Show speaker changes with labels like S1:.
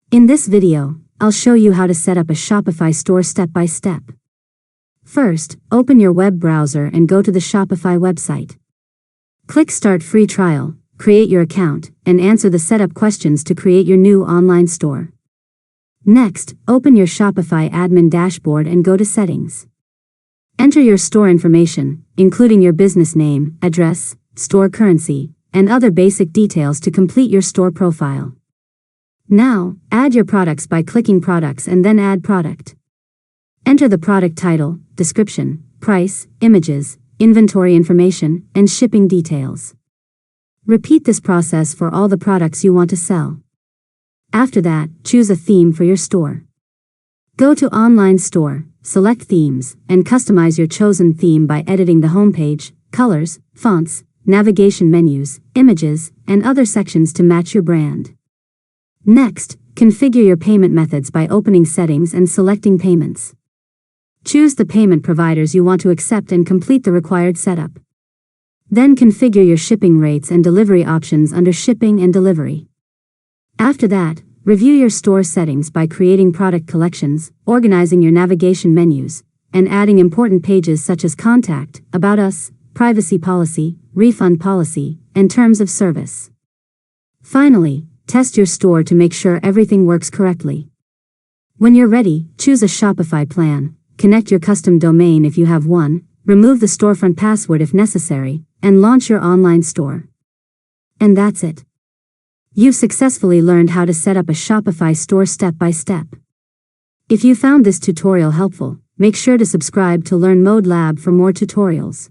S1: In this video, I'll show you how to set up a Shopify store step by step. First, open your web browser and go to the Shopify website. Click Start Free Trial, create your account, and answer the setup questions to create your new online store. Next, open your Shopify admin dashboard and go to Settings. Enter your store information, including your business name, address, store currency, and other basic details to complete your store profile. Now, add your products by clicking Products and then Add Product. Enter the product title, description, price, images, inventory information, and shipping details. Repeat this process for all the products you want to sell. After that, choose a theme for your store. Go to Online Store, select Themes, and customize your chosen theme by editing the homepage, colors, fonts, navigation menus, images, and other sections to match your brand. Next, configure your payment methods by opening Settings and selecting Payments. Choose the payment providers you want to accept and complete the required setup. Then configure your shipping rates and delivery options under Shipping and Delivery. After that, review your store settings by creating product collections, organizing your navigation menus, and adding important pages such as Contact, About Us, Privacy Policy, Refund Policy, and Terms of Service. Finally, test your store to make sure everything works correctly. When you're ready, choose a Shopify plan, connect your custom domain if you have one, remove the storefront password if necessary, and launch your online store. And that's it. You've successfully learned how to set up a Shopify store step by step. If you found this tutorial helpful, make sure to subscribe to Learn Mode Lab for more tutorials.